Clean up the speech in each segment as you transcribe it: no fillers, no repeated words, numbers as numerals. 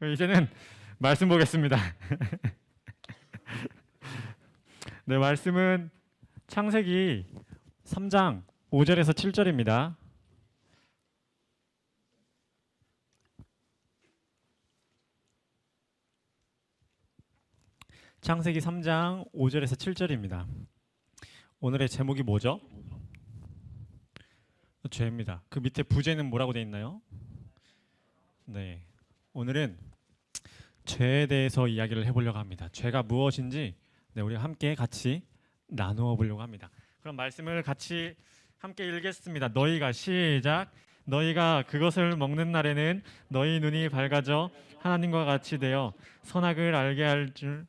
이제는 말씀 보겠습니다. 네, 말씀은 창세기 3장 5절에서 7절입니다. 창세기 3장 5절에서 7절입니다. 오늘의 제목이 뭐죠? 죄입니다. 그 밑에 부제는 뭐라고 되어 있나요? 네, 오늘은 죄에 대해서 이야기를 해보려고 합니다. 죄가 무엇인지 우리가 함께 같이 나누어 보려고 합니다. 그럼 말씀을 같이 함께 읽겠습니다. 너희가 시작. 너희가 그것을 먹는 날에는 너희 눈이 밝아져 하나님과 같이 되어 선악을 알게 할 줄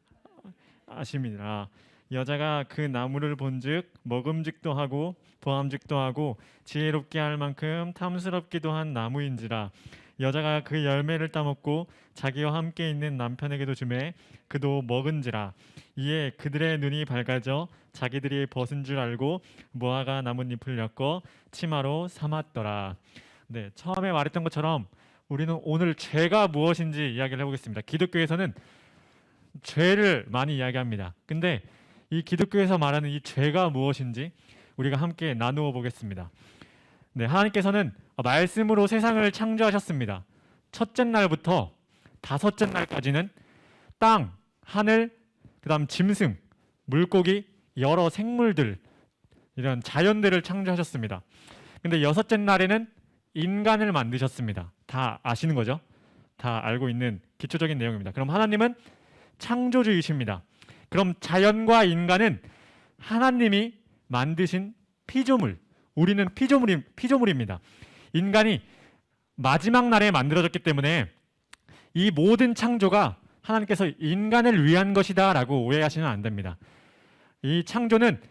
아심이라. 여자가 그 나무를 본즉 먹음직도 하고 보암직도 하고 지혜롭게 할 만큼 탐스럽기도 한 나무인지라. 여자가 그 열매를 따먹고 자기와 함께 있는 남편에게도 주매 그도 먹은지라. 이에 그들의 눈이 밝아져 자기들이 벗은 줄 알고 무화과 나뭇잎을 엮어 치마로 삼았더라. 네, 처음에 말했던 것처럼 우리는 오늘 죄가 무엇인지 이야기를 해보겠습니다. 기독교에서는 죄를 많이 이야기합니다. 근데 이 기독교에서 말하는 이 죄가 무엇인지 우리가 함께 나누어 보겠습니다. 네, 하나님께서는 말씀으로 세상을 창조하셨습니다. 첫째 날부터 다섯째 날까지는 땅, 하늘, 그다음 짐승, 물고기, 여러 생물들, 이런 자연들을 창조하셨습니다. 근데 여섯째 날에는 인간을 만드셨습니다. 다 아시는 거죠? 다 알고 있는 기초적인 내용입니다. 그럼 하나님은 창조주이십니다. 그럼 자연과 인간은 하나님이 만드신 피조물, 우리는 피조물입니다. 인간이 마지막 날에 만들어졌기 때문에 이 모든 창조가 하나님께서 인간을 위한 것이다 라고 오해하시면 안 됩니다. 이 창조는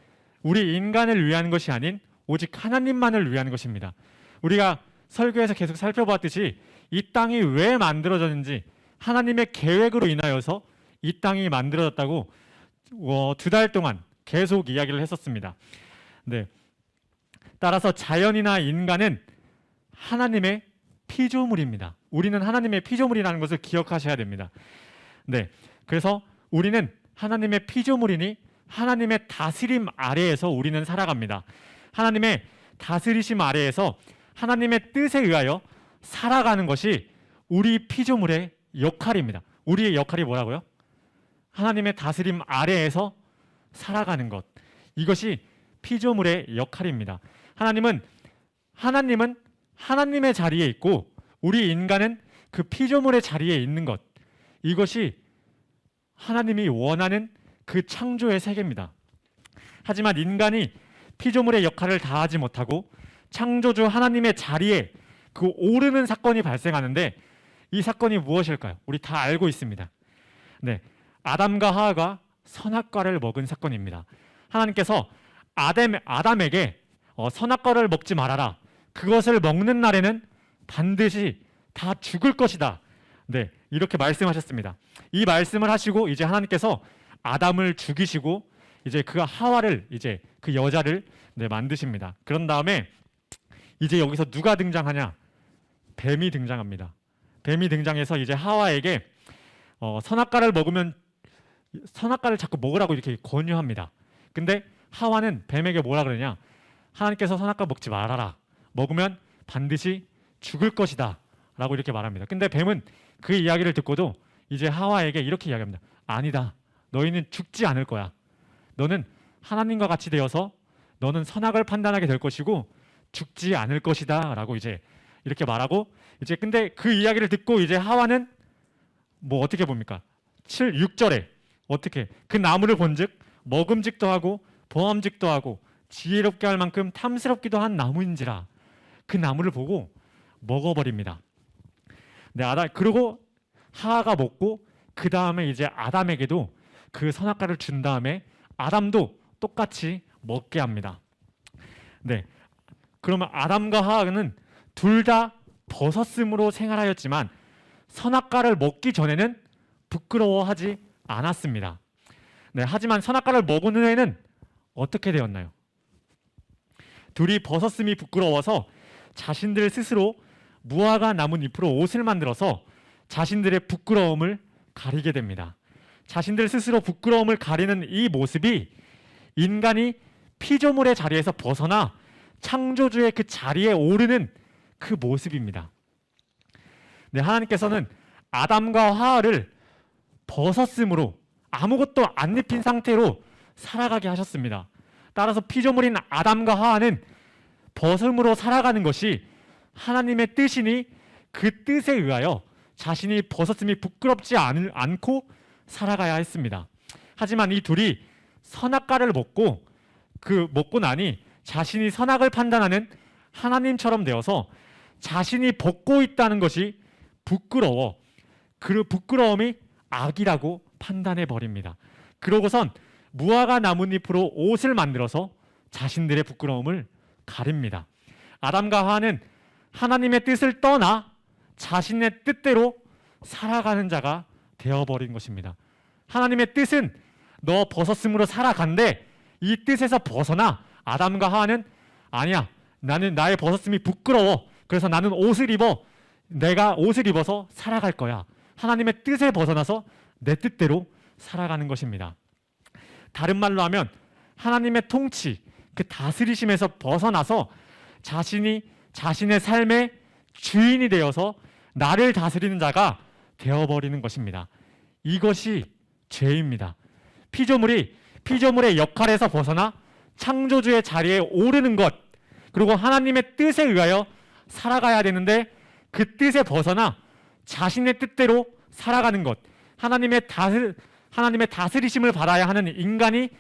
우리 인간을 위한 것이 아닌 오직 하나님만을 위한 것입니다. 우리가 설교에서 계속 살펴봤듯이 이 땅이 왜 만들어졌는지 하나님의 계획으로 인하여서 이 땅이 만들어졌다고 2달 동안 계속 이야기를 했었습니다. 네. 따라서 자연이나 인간은 하나님의 피조물입니다. 우리는 하나님의 피조물이라는 것을 기억하셔야 됩니다. 네. 그래서 우리는 하나님의 피조물이니 하나님의 다스림 아래에서 우리는 살아갑니다. 하나님의 다스리심 아래에서 하나님의 뜻에 의하여 살아가는 것이 우리 피조물의 역할입니다. 우리의 역할이 뭐라고요? 하나님의 다스림 아래에서 살아가는 것. 이것이 피조물의 역할입니다. 하나님은 하나님의 자리에 있고 우리 인간은 그 피조물의 자리에 있는 것. 이것이 하나님이 원하는 그 창조의 세계입니다. 하지만 인간이 피조물의 역할을 다하지 못하고 창조주 하나님의 자리에 그 오르는 사건이 발생하는데 이 사건이 무엇일까요? 우리 다 알고 있습니다. 네, 아담과 하와가 선악과를 먹은 사건입니다. 하나님께서 아담에게 선악과를 먹지 말아라. 그것을 먹는 날에는 반드시 다 죽을 것이다. 네, 이렇게 말씀하셨습니다. 이 말씀을 하시고 이제 하나님께서 아담을 죽이시고 이제 그 하와를 이제 그 여자를 만드십니다. 그런 다음에 이제 여기서 누가 등장하냐? 뱀이 등장합니다. 뱀이 등장해서 이제 하와에게 선악과를 먹으면 선악과를 자꾸 먹으라고 이렇게 권유합니다. 근데 하와는 뱀에게 뭐라 그러냐? 하나님께서 선악과 먹지 말아라. 먹으면 반드시 죽을 것이다. 라고 이렇게 말합니다. 근데 뱀은 그 이야기를 듣고도 이제 하와에게 이렇게 이야기합니다. 아니다. 너희는 죽지 않을 거야. 너는 하나님과 같이 되어서 너는 선악을 판단하게 될 것이고 죽지 않을 것이다. 라고 이제 이렇게 말하고 이제 근데 그 이야기를 듣고 이제 하와는 뭐 어떻게 봅니까? 6절에 어떻게 그 나무를 본즉 먹음직도 하고 보암직도 하고 지혜롭게 할 만큼 탐스럽기도 한 나무인지라. 그 나무를 보고 먹어버립니다. 네, 그리고 하와가 먹고 그 다음에 이제 아담에게도 그 선악과를 준 다음에 아담도 똑같이 먹게 합니다. 네, 그러면 아담과 하와는 둘 다 벗었음으로 생활하였지만 선악과를 먹기 전에는 부끄러워하지 않았습니다. 네, 하지만 선악과를 먹은 후에는 어떻게 되었나요? 둘이 벗었음이 부끄러워서 자신들 스스로 무화과 나뭇잎으로 옷을 만들어서 자신들의 부끄러움을 가리게 됩니다. 자신들 스스로 부끄러움을 가리는 이 모습이 인간이 피조물의 자리에서 벗어나 창조주의 그 자리에 오르는 그 모습입니다. 네, 하나님께서는 아담과 하와를 벗었으므로 아무것도 안 입힌 상태로 살아가게 하셨습니다. 따라서 피조물인 아담과 하와는 벗음으로 살아가는 것이 하나님의 뜻이니 그 뜻에 의하여 자신이 벗었음이 부끄럽지 않고 살아가야 했습니다. 하지만 이 둘이 선악과를 먹고 나니 자신이 선악을 판단하는 하나님처럼 되어서 자신이 벗고 있다는 것이 부끄러워 그 부끄러움이 악이라고 판단해 버립니다. 그러고선 무화과 나뭇잎으로 옷을 만들어서 자신들의 부끄러움을 가립니다. 아담과 하와는 하나님의 뜻을 떠나 자신의 뜻대로 살아가는 자가 되어버린 것입니다. 하나님의 뜻은 너 벗었으므로 살아간대. 이 뜻에서 벗어나 아담과 하와는 아니야, 나는 나의 벗었음이 부끄러워, 그래서 나는 옷을 입어, 내가 옷을 입어서 살아갈 거야. 하나님의 뜻에 벗어나서 내 뜻대로 살아가는 것입니다. 다른 말로 하면 하나님의 통치, 그 다스리심에서 벗어나서 자신이 자신의 삶의 주인이 되어서 나를 다스리는 자가 되어버리는 것입니다. 이것이 죄입니다. 피조물의 역할에서 벗어나 창조주의 자리에 오르는 것, 그리고 하나님의 뜻에 의하여 살아가야 되는데 그 뜻에 벗어나 자신의 뜻대로 살아가는 것, 하나님의 다스리심을 받아야 하는 인간이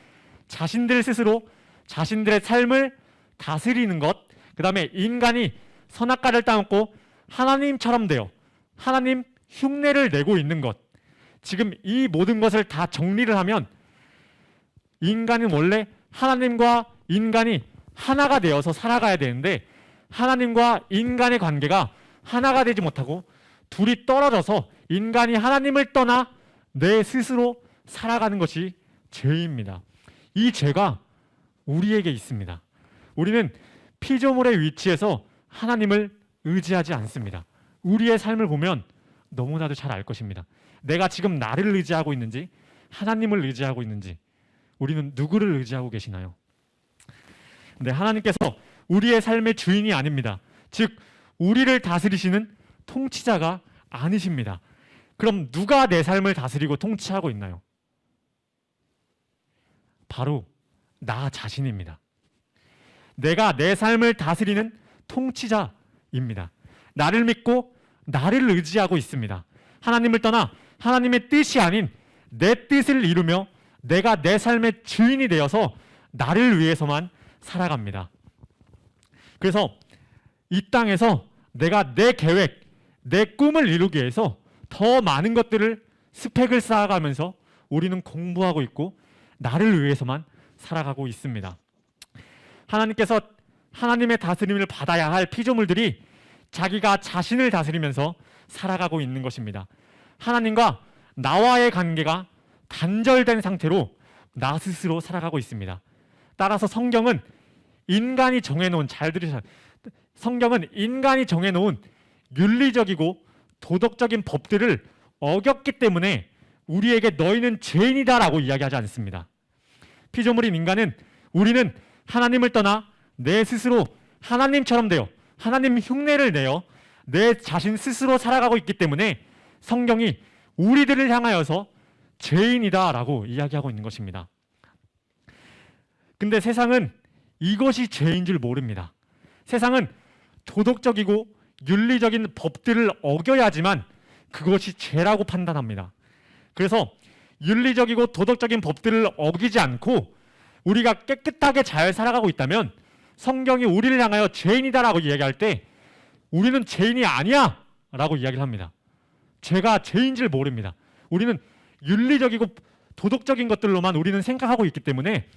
자신들 스스로 자신들의 삶을 다스리는 것, 그 다음에 인간이 선악과를 따먹고 하나님처럼 되어 하나님 흉내를 내고 있는 것, 지금 이 모든 것을 다 정리를 하면 인간은 원래 하나님과 인간이 하나가 되어서 살아가야 되는데 하나님과 인간의 관계가 하나가 되지 못하고 둘이 떨어져서 인간이 하나님을 떠나 내 스스로 살아가는 것이 죄입니다. 이 죄가 우리에게 있습니다. 우리는 피조물의 위치에서 하나님을 의지하지 않습니다. 우리의 삶을 보면 너무나도 잘 알 것입니다. 내가 지금 나를 의지하고 있는지 하나님을 의지하고 있는지, 우리는 누구를 의지하고 계시나요? 네, 하나님께서 우리의 삶의 주인이 아닙니다. 즉 우리를 다스리시는 통치자가 아니십니다. 그럼 누가 내 삶을 다스리고 통치하고 있나요? 바로 나 자신입니다. 내가 내 삶을 다스리는 통치자입니다. 나를 믿고 나를 의지하고 있습니다. 하나님을 떠나 하나님의 뜻이 아닌 내 뜻을 이루며 내가 내 삶의 주인이 되어서 나를 위해서만 살아갑니다. 그래서 이 땅에서 내가 내 계획, 내 꿈을 이루기 위해서 더 많은 것들을 스펙을 쌓아가면서 우리는 공부하고 있고 나를 위해서만 살아가고 있습니다. 하나님께서 하나님의 다스림을 받아야 할 피조물들이 자기가 자신을 다스리면서 살아가고 있는 것입니다. 하나님과 나와의 관계가 단절된 상태로 나 스스로 살아가고 있습니다. 따라서 성경은 인간이 정해놓은, 잘 들으셔야, 성경은 인간이 정해놓은 윤리적이고 도덕적인 법들을 어겼기 때문에 우리에게 너희는 죄인이다라고 이야기하지 않습니다. 피조물인 인간은, 우리는 하나님을 떠나 내 스스로 하나님처럼 되어 하나님 흉내를 내어 내 자신 스스로 살아가고 있기 때문에 성경이 우리들을 향하여서 죄인이다라고 이야기하고 있는 것입니다. 근데 세상은 이것이 죄인 줄 모릅니다. 세상은 도덕적이고 윤리적인 법들을 어겨야지만 그것이 죄라고 판단합니다. 그래서 윤리적이고 도덕적인 법들을 어기지 않고 우리가 깨끗하게 잘 살아가고 있다면 성경이 우리를 향하여 죄인이다라고 이야기할 때 우리는 죄인이 아니야 라고 이야기를 합니다. 죄가 죄인 줄 모릅니다. 우리는 윤리적이고 도덕적인 것들로만 우리는 생각하고 있기 때문에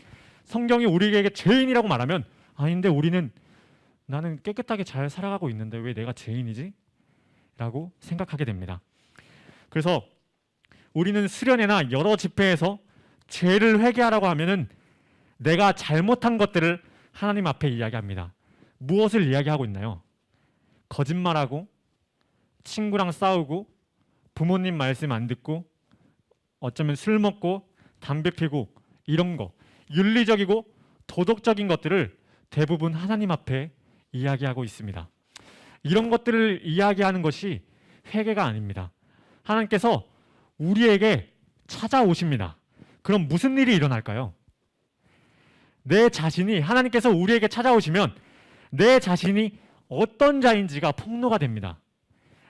성경이 우리에게 죄인이라고 말하면, 아닌데 나는 깨끗하게 잘 살아가고 있는데 왜 내가 죄인이지? 라고 생각하게 됩니다. 그래서 우리는 수련회나 여러 집회에서 죄를 회개하라고 하면은 내가 잘못한 것들을 하나님 앞에 이야기합니다. 무엇을 이야기하고 있나요? 거짓말하고 친구랑 싸우고 부모님 말씀 안 듣고 어쩌면 술 먹고 담배 피고 이런 거 윤리적이고 도덕적인 것들을 대부분 하나님 앞에 이야기하고 있습니다. 이런 것들을 이야기하는 것이 회개가 아닙니다. 하나님께서 우리에게 찾아오십니다. 그럼 무슨 일이 일어날까요? 내 자신이 하나님께서 우리에게 찾아오시면 내 자신이 어떤 자인지가 폭로가 됩니다.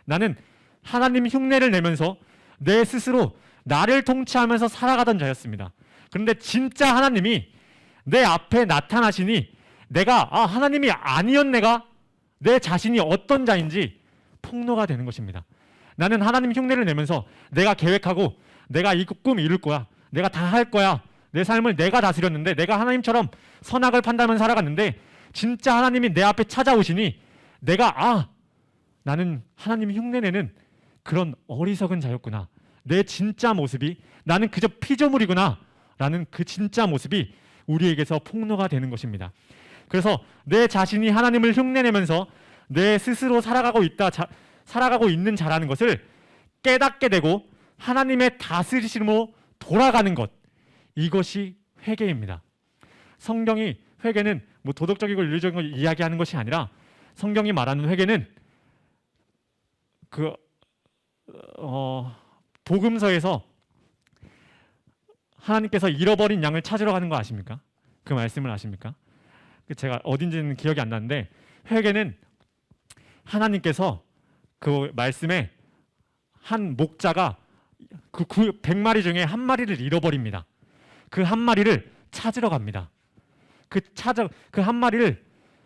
나는 하나님 흉내를 내면서 내 스스로 나를 통치하면서 살아가던 자였습니다. 그런데 진짜 하나님이 내 앞에 나타나시니 내가 하나님이 아니었네가 내 자신이 어떤 자인지 폭로가 되는 것입니다. 나는 하나님 흉내를 내면서 내가 계획하고 내가 이 꿈 이룰 거야. 내가 다 할 거야. 내 삶을 내가 다스렸는데 내가 하나님처럼 선악을 판단하면서 살아갔는데 진짜 하나님이 내 앞에 찾아오시니 내가 나는 하나님 흉내내는 그런 어리석은 자였구나. 내 진짜 모습이 나는 그저 피조물이구나 라는 그 진짜 모습이 우리에게서 폭로가 되는 것입니다. 그래서 내 자신이 하나님을 흉내내면서 내 스스로 살아가고 있는 자라는 것을 깨닫게 되고 하나님의 다스리심으로 돌아가는 것, 이것이 회개입니다. 성경이 회개는 뭐 도덕적이고 윤리적인 걸 이야기하는 것이 아니라 성경이 말하는 회개는 복음서에서 하나님께서 잃어버린 양을 찾으러 가는 거 아십니까? 그 말씀을 아십니까? 제가 어딘지는 기억이 안 나는데 회개는 하나님께서 그 말씀에 한 목자가 그 100마리 중에 한 마리를 잃어버립니다. 그 한 마리를 찾으러 갑니다. 그 한 마리를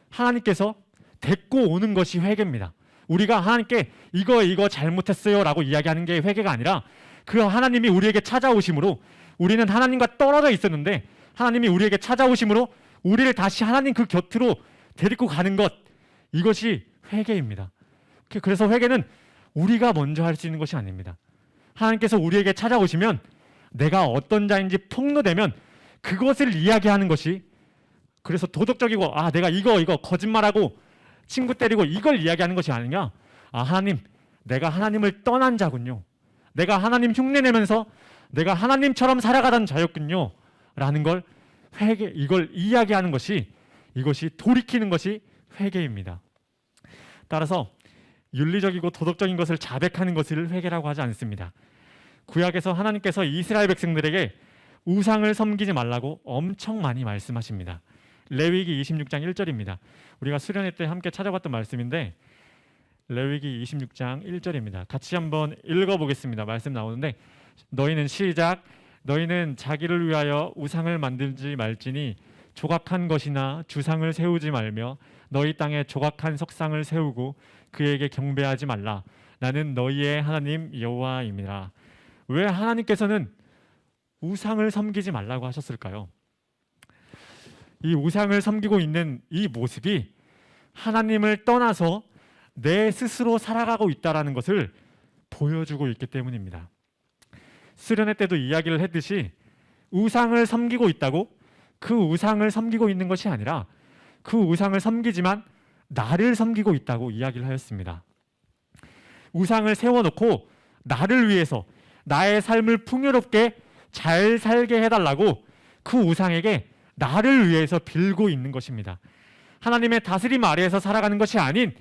하나님께서 데리고 오는 것이 회개입니다. 우리가 하나님께 이거 잘못했어요 라고 이야기하는 게 회개가 아니라 그 하나님이 우리에게 찾아오심으로 우리는 하나님과 떨어져 있었는데 하나님이 우리에게 찾아오심으로 우리를 다시 하나님 그 곁으로 데리고 가는 것, 이것이 회개입니다. 그래서 회개는 우리가 먼저 할 수 있는 것이 아닙니다. 하나님께서 우리에게 찾아오시면 내가 어떤 자인지 폭로되면 그것을 이야기하는 것이, 그래서 도덕적이고 내가 이거 거짓말하고 친구 때리고 이걸 이야기하는 것이 아니냐. 하나님, 내가 하나님을 떠난 자군요. 내가 하나님 흉내내면서 내가 하나님처럼 살아가던 자였군요 라는 걸 이걸 이야기하는 것이, 이것이 돌이키는 것이 회개입니다. 따라서 윤리적이고 도덕적인 것을 자백하는 것을 회개라고 하지 않습니다. 구약에서 하나님께서 이스라엘 백성들에게 우상을 섬기지 말라고 엄청 많이 말씀하십니다. 레위기 26장 1절입니다. 우리가 수련회 때 함께 찾아봤던 말씀인데 레위기 26장 1절입니다. 같이 한번 읽어보겠습니다. 말씀 나오는데 너희는 시작. 너희는 자기를 위하여 우상을 만들지 말지니 조각한 것이나 주상을 세우지 말며 너희 땅에 조각한 석상을 세우고 그에게 경배하지 말라. 나는 너희의 하나님 여호와입니다. 왜 하나님께서는 우상을 섬기지 말라고 하셨을까요? 이 우상을 섬기고 있는 이 모습이 하나님을 떠나서 내 스스로 살아가고 있다는 것을 보여주고 있기 때문입니다. 수련회 때도 이야기를 했듯이 우상을 섬기고 있다고 그 우상을 섬기고 있는 것이 아니라 그 우상을 섬기지만 나를 섬기고 있다고 이야기를 하였습니다. 우상을 세워놓고 나를 위해서 나의 삶을 풍요롭게 잘 살게 해달라고 그 우상에게 나를 위해서 빌고 있는 것입니다. 하나님의 다스림 아래에서 살아가는 것이 아닌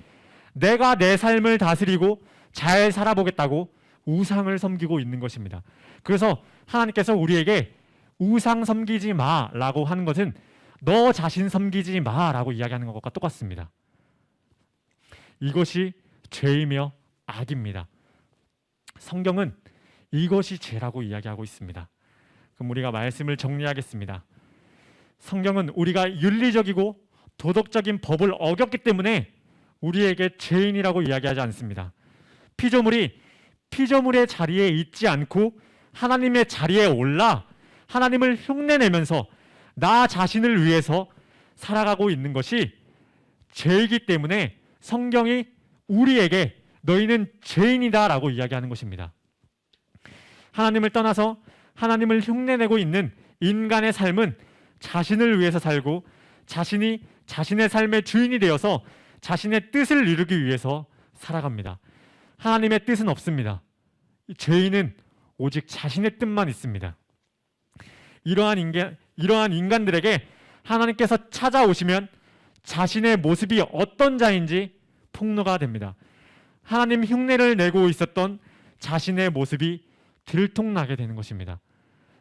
내가 내 삶을 다스리고 잘 살아보겠다고 우상을 섬기고 있는 것입니다. 그래서 하나님께서 우리에게 우상 섬기지 마라고 하는 것은 너 자신 섬기지 마라고 이야기하는 것과 똑같습니다. 이것이 죄이며 악입니다. 성경은 이것이 죄라고 이야기하고 있습니다. 그럼 우리가 말씀을 정리하겠습니다. 성경은 우리가 윤리적이고 도덕적인 법을 어겼기 때문에 우리에게 죄인이라고 이야기하지 않습니다. 피조물이 피조물의 자리에 있지 않고 하나님의 자리에 올라 하나님을 흉내내면서 나 자신을 위해서 살아가고 있는 것이 죄이기 때문에 성경이 우리에게 너희는 죄인이다 라고 이야기하는 것입니다. 하나님을 떠나서 하나님을 흉내내고 있는 인간의 삶은 자신을 위해서 살고 자신이 자신의 삶의 주인이 되어서 자신의 뜻을 이루기 위해서 살아갑니다. 하나님의 뜻은 없습니다. 이 죄인은 오직 자신의 뜻만 있습니다. 이러한 인간들에게 하나님께서 찾아오시면 자신의 모습이 어떤 자인지 폭로가 됩니다. 하나님 흉내를 내고 있었던 자신의 모습이 들통나게 되는 것입니다.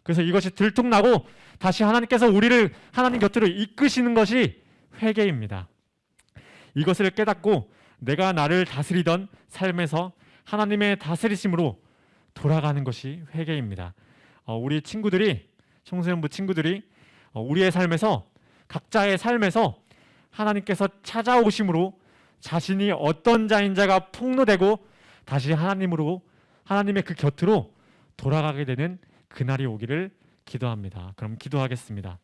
그래서 이것이 들통나고 다시 하나님께서 우리를 하나님 곁으로 이끄시는 것이 회개입니다. 이것을 깨닫고 내가 나를 다스리던 삶에서 하나님의 다스리심으로 돌아가는 것이 회개입니다. 우리 친구들이, 청소년부 친구들이 우리의 삶에서, 각자의 삶에서 하나님께서 찾아오심으로 자신이 어떤 자인 자가 폭로되고 다시 하나님의 그 곁으로 돌아가게 되는 그날이 오기를 기도합니다. 그럼 기도하겠습니다.